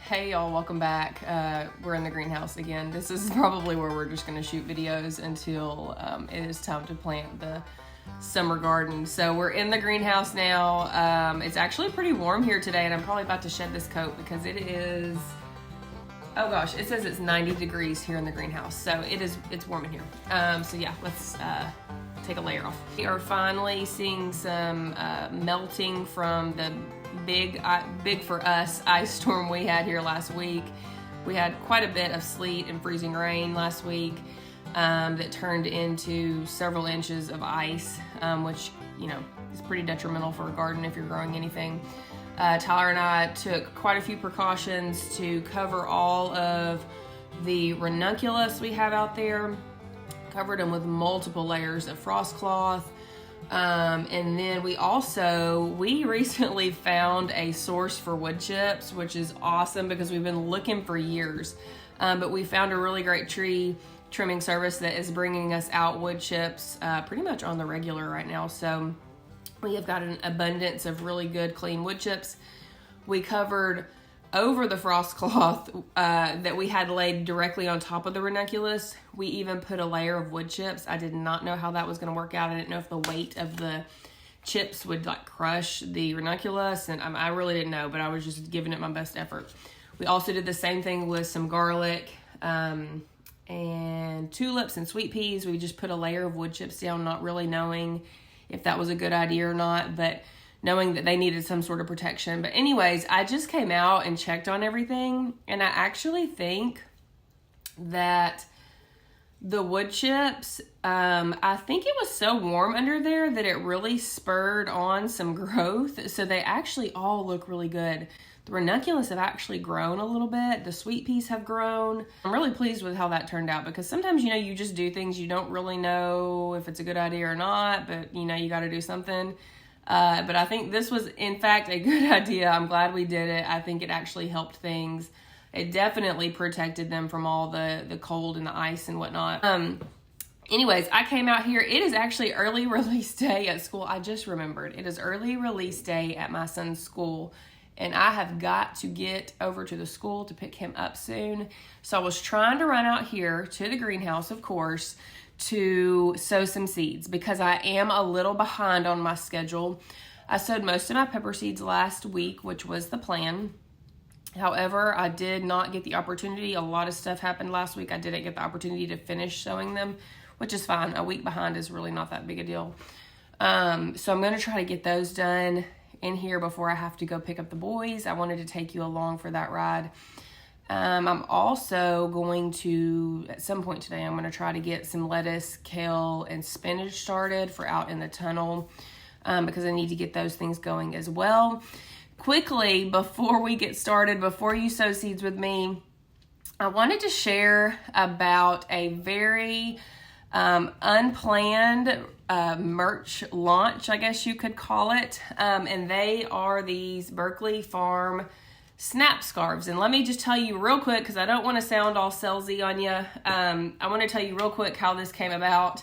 Hey y'all, welcome back. We're in the greenhouse again. This is probably where we're just gonna shoot videos until it is time to plant the summer garden. So we're in the greenhouse now. It's actually pretty warm here today, and I'm probably about to shed this coat because it is, oh gosh, it says it's 90 degrees here in the greenhouse. So it's warm in here. So yeah, let's take a layer off. We are finally seeing some melting from the big for us ice storm we had here last week. We had quite a bit of sleet and freezing rain last week that turned into several inches of ice, which, you know, is pretty detrimental for a garden if you're growing anything. Tyler and I took quite a few precautions to cover all of the ranunculus we have out there. Covered them with multiple layers of frost cloth. And then we recently found a source for wood chips, which is awesome because we've been looking for years. But we found a really great tree trimming service that is bringing us out wood chips pretty much on the regular right now. So we have got an abundance of really good clean wood chips. We covered over the frost cloth that we had laid directly on top of the ranunculus. We even put a layer of wood chips. I did not know how that was going to work out. I didn't know if the weight of the chips would like crush the ranunculus, and I really didn't know, but I was just giving it my best effort. We also did the same thing with some garlic and tulips and sweet peas. We just put a layer of wood chips down, not really knowing if that was a good idea or not, but knowing that they needed some sort of protection. But anyways, I just came out and checked on everything, and I actually think that the wood chips, I think it was so warm under there that it really spurred on some growth. So they actually all look really good. The ranunculus have actually grown a little bit. The sweet peas have grown. I'm really pleased with how that turned out because sometimes, you know, you just do things you don't really know if it's a good idea or not, but you know, you got to do something. But I think this was, in fact, a good idea. I'm glad we did it. I think it actually helped things. It definitely protected them from all the cold and the ice and whatnot. Anyways, I came out here. It is actually early release day at school. I just remembered. It is early release day at my son's school, and I have got to get over to the school to pick him up soon. So I was trying to run out here to the greenhouse, of course, to sow some seeds because I am a little behind on my schedule. I sowed most of my pepper seeds last week, which was the plan. However, I did not get the opportunity. A lot of stuff happened last week. I didn't get the opportunity to finish sowing them, which is fine. A week behind is really not that big a deal. So I'm going to try to get those done in here before I have to go pick up the boys. I wanted to take you along for that ride. I'm also going to, at some point today, I'm going to try to get some lettuce, kale, and spinach started for out in the tunnel because I need to get those things going as well. Quickly, before we get started, before you sow seeds with me, I wanted to share about a very unplanned merch launch, I guess you could call it. And they are these Berkeley Farm snap scarves. And let me just tell you real quick, because I don't want to sound all salesy on you. I want to tell you real quick how this came about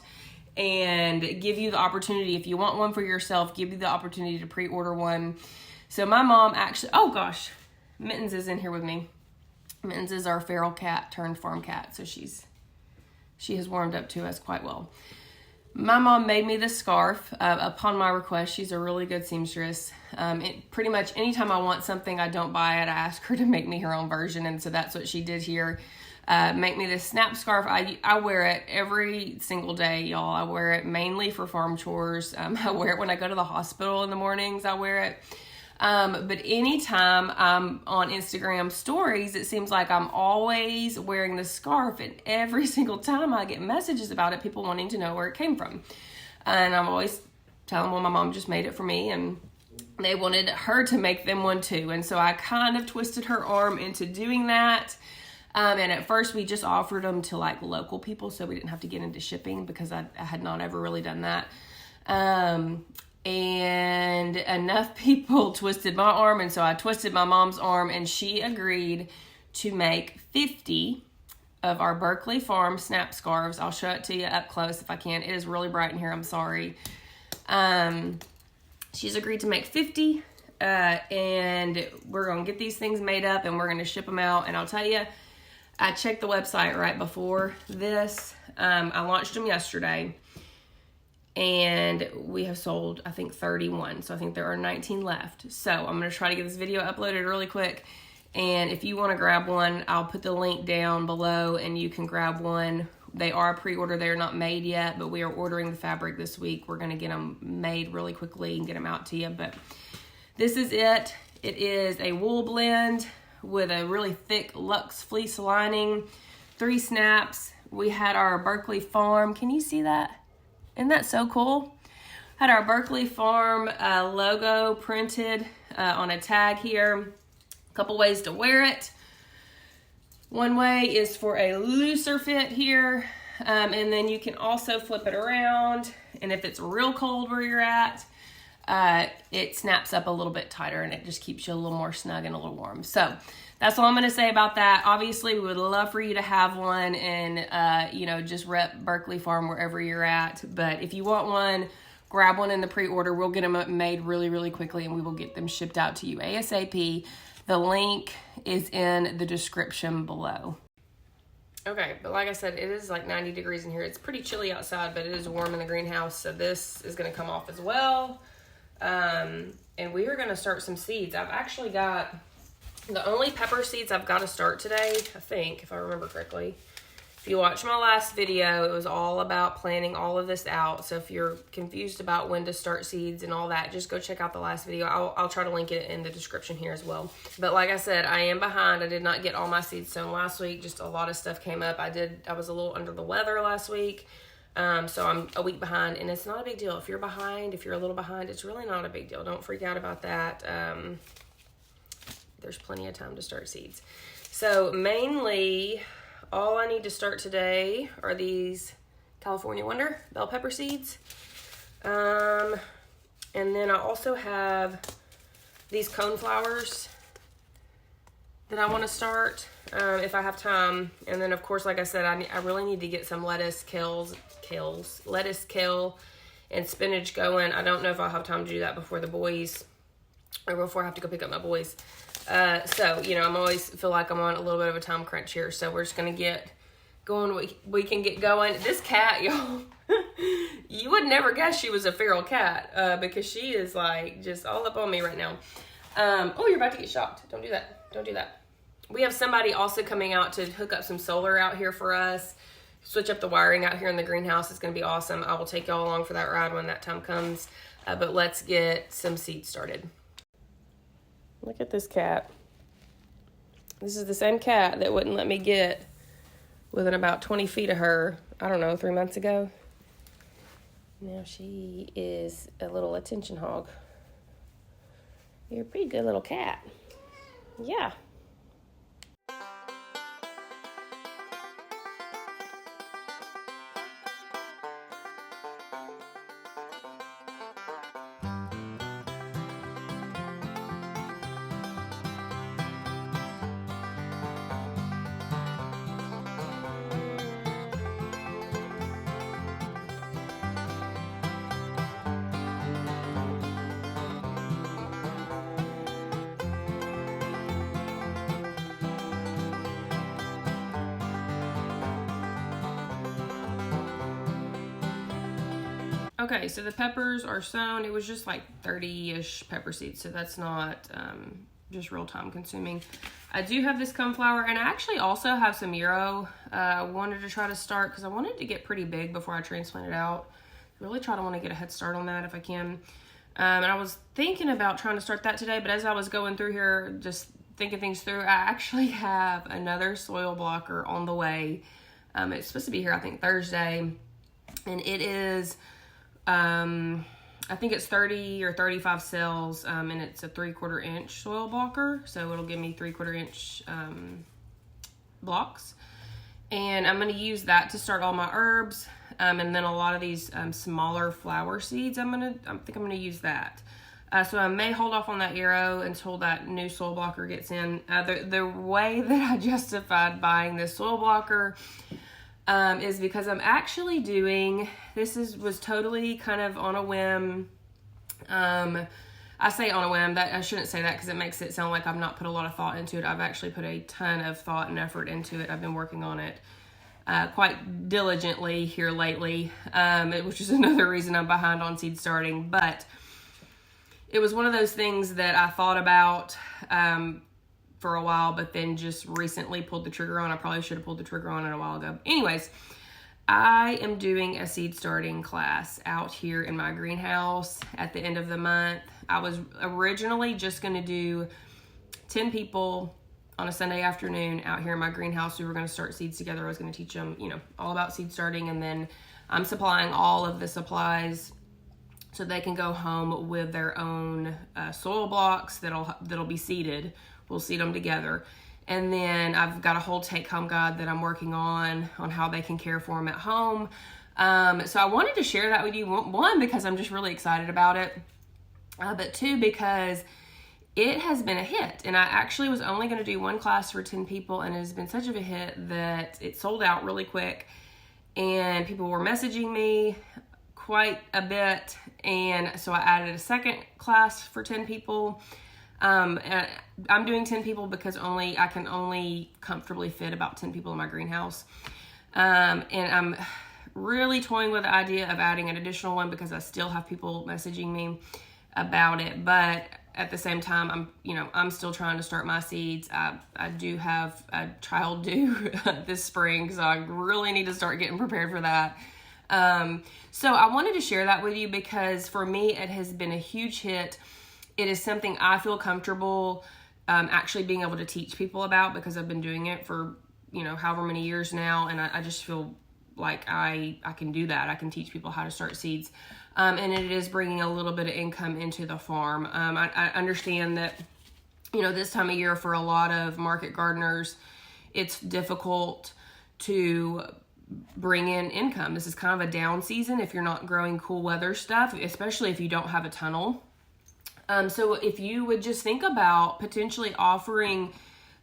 and give you the opportunity, if you want one for yourself, give you the opportunity to pre-order one. So my mom actually, oh gosh, Mittens is in here with me. Mittens is our feral cat turned farm cat. So she has warmed up to us quite well. My mom made me this scarf upon my request. She's a really good seamstress. Pretty much anytime I want something, I don't buy it. I ask her to make me her own version. And so that's what she did here. Make me this snap scarf. I wear it every single day, y'all. I wear it mainly for farm chores. I wear it when I go to the hospital in the mornings. I wear it. But anytime I'm on Instagram stories, it seems like I'm always wearing this scarf, and every single time I get messages about it, people wanting to know where it came from. And I'm always telling them, well, my mom just made it for me, and they wanted her to make them one too. And so I kind of twisted her arm into doing that. And at first we just offered them to like local people, so we didn't have to get into shipping because I had not ever really done that. And enough people twisted my arm, and so I twisted my mom's arm, and she agreed to make 50 of our Berkeley Farm snap scarves. I'll show it to you up close if I can. It is really bright in here. I'm sorry. She's agreed to make 50 and we're going to get these things made up and we're going to ship them out. And I'll tell you, I checked the website right before this. I launched them yesterday, and we have sold, I think, 31. So I think there are 19 left. So I'm going to try to get this video uploaded really quick. And if you want to grab one, I'll put the link down below and you can grab one. They are pre-order. They're not made yet, but we are ordering the fabric this week. We're going to get them made really quickly and get them out to you. But this is it. It is a wool blend with a really thick luxe fleece lining, 3 snaps. We had our Berkeley Farm. Can you see that? Isn't that so cool? Had our Berkeley Farm logo printed on a tag here. A couple ways to wear it. One way is for a looser fit here, and then you can also flip it around, and if it's real cold where you're at, it snaps up a little bit tighter and it just keeps you a little more snug and a little warm. So that's all I'm going to say about that. Obviously, we would love for you to have one and, you know, just rep Berkeley Farm wherever you're at. But if you want one, grab one in the pre-order. We'll get them made really, really quickly and we will get them shipped out to you ASAP. The link is in the description below. Okay, but like I said, it is like 90 degrees in here. It's pretty chilly outside, but it is warm in the greenhouse. So this is going to come off as well. And we are going to start some seeds. I've actually got the only pepper seeds I've got to start today, I think, if I remember correctly. If you watched my last video, it was all about planning all of this out. So if you're confused about when to start seeds and all that, just go check out the last video. I'll try to link it in the description here as well. But like I said, I am behind. I did not get all my seeds sown last week. Just a lot of stuff came up. I was a little under the weather last week. So I'm a week behind, and it's not a big deal. If you're behind, if you're a little behind, it's really not a big deal. Don't freak out about that. There's plenty of time to start seeds. So mainly, all I need to start today are these California Wonder bell pepper seeds. And then I also have these coneflowers that I want to start if I have time. And then, of course, like I said, I really need to get some lettuce, kale, and spinach going. I don't know if I'll have time to do that before the boys, or before I have to go pick up my boys. So, you know, I'm always feel like I'm on a little bit of a time crunch here. So we're just going to get going. We can get going. This cat, y'all, you would never guess she was a feral cat, because she is like just all up on me right now. Oh, you're about to get shocked. Don't do that. Don't do that. We have somebody also coming out to hook up some solar out here for us. Switch up the wiring out here in the greenhouse. It's going to be awesome. I will take y'all along for that ride when that time comes. But let's get some seeds started. Look at this cat. This is the same cat that wouldn't let me get within about 20 feet of her, I don't know, 3 months ago. Now she is a little attention hog. You're a pretty good little cat. Yeah. Okay, so the peppers are sown. It was just like 30-ish pepper seeds, so that's not just real time consuming. I do have this coneflower, and I actually also have some yarrow. I wanted to try to start because I wanted to get pretty big before I transplant it out. Really try to want to get a head start on that if I can. And I was thinking about trying to start that today, but as I was going through here, just thinking things through, I actually have another soil blocker on the way. It's supposed to be here, I think, Thursday, and it is... I think it's 30 or 35 cells, and it's a 3/4 inch soil blocker, so it'll give me 3/4 inch blocks, and I'm going to use that to start all my herbs, and then a lot of these smaller flower seeds. I think I'm going to use that. So I may hold off on that yarrow until that new soil blocker gets in. The way that I justified buying this soil blocker is because I'm actually doing, was totally kind of on a whim. I I say on a whim. That I shouldn't say that because it makes it sound like I've not put a lot of thought into it. I've actually put a ton of thought and effort into it. I've been working on it quite diligently here lately, which is another reason I'm behind on seed starting. But it was one of those things that I thought about for a while, but then just recently pulled the trigger on. I probably should have pulled the trigger on it a while ago. Anyways, I am doing a seed starting class out here in my greenhouse at the end of the month. I was originally just going to do 10 people on a Sunday afternoon out here in my greenhouse. We were going to start seeds together. I was going to teach them, all about seed starting, and then I'm supplying all of the supplies so they can go home with their own soil blocks that'll be seeded. We'll seed them together. And then I've got a whole take-home guide that I'm working on how they can care for them at home. So I wanted to share that with you. One, because I'm just really excited about it. But two, because it has been a hit. And I actually was only going to do one class for 10 people, and it has been such of a hit that it sold out really quick. And people were messaging me quite a bit. And so I added a second class for 10 people. And I'm doing 10 people because I can only comfortably fit about 10 people in my greenhouse. And I'm really toying with the idea of adding an additional one because I still have people messaging me about it. But at the same time, I'm still trying to start my seeds. I do have a child due this spring, so I really need to start getting prepared for that. So I wanted to share that with you because for me, it has been a huge hit. It is something I feel comfortable actually being able to teach people about because I've been doing it for, however many years now. And I just feel like I can do that. I can teach people how to start seeds. And it is bringing a little bit of income into the farm. I understand that, this time of year for a lot of market gardeners, it's difficult to bring in income. This is kind of a down season if you're not growing cool weather stuff, especially if you don't have a tunnel. So if you would just think about potentially offering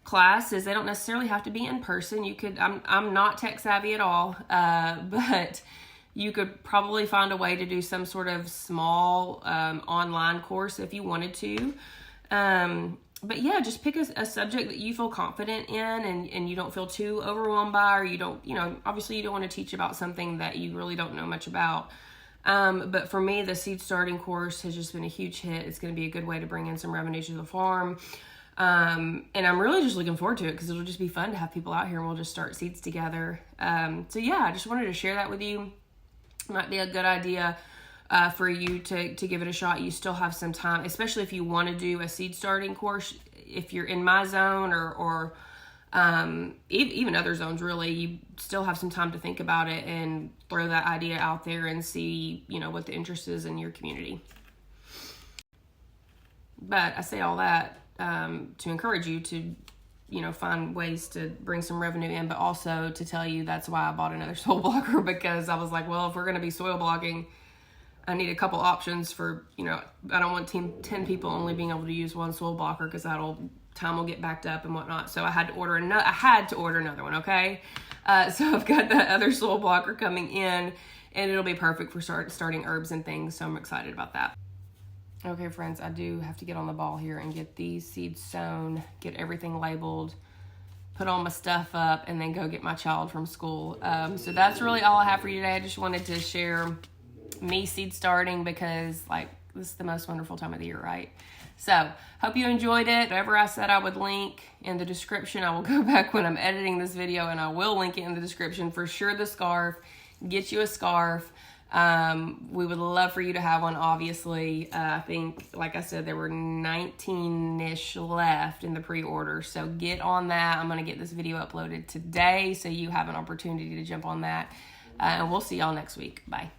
classes, they don't necessarily have to be in person. You could, I'm not tech savvy at all, but you could probably find a way to do some sort of small online course if you wanted to. But yeah, just pick a subject that you feel confident in and you don't feel too overwhelmed by, or you don't, obviously you don't want to teach about something that you really don't know much about. But for me, the seed starting course has just been a huge hit. It's going to be a good way to bring in some revenue to the farm. And I'm really just looking forward to it because it'll just be fun to have people out here and we'll just start seeds together. So yeah, I just wanted to share that with you. Might be a good idea for you to give it a shot. You still have some time, especially if you want to do a seed starting course. If you're in my zone or even other zones, really, you still have some time to think about it and throw that idea out there and see, what the interest is in your community. But I say all that to encourage you to, find ways to bring some revenue in, but also to tell you that's why I bought another soil blocker, because I was like, well, if we're going to be soil blocking, I need a couple options for, I don't want 10 people only being able to use one soil blocker because time will get backed up and whatnot. So I had to order another one. Okay. So I've got that other soil blocker coming in and it'll be perfect for starting herbs and things. So I'm excited about that. Okay, friends, I do have to get on the ball here and get these seeds sown, get everything labeled, put all my stuff up, and then go get my child from school. So that's really all I have for you today. I just wanted to share me seed starting because this is the most wonderful time of the year, right? So hope you enjoyed it. Whatever I said I would link in the description, I will go back when I'm editing this video and I will link it in the description for sure. The scarf, get you a scarf. We would love for you to have one, obviously. I think, like I said, there were 19-ish left in the pre-order. So get on that. I'm going to get this video uploaded today so you have an opportunity to jump on that. And we'll see y'all next week. Bye.